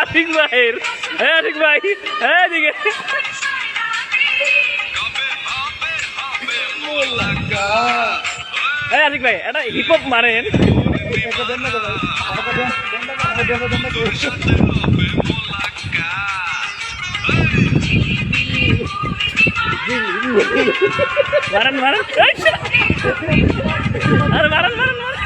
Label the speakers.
Speaker 1: আতিক ভাইয়ের আতিক ভাই এদিকে আতিক ভাই এটা হিপ হপ মারেন মারেন মারেন আরে মারেন মারেন মারেন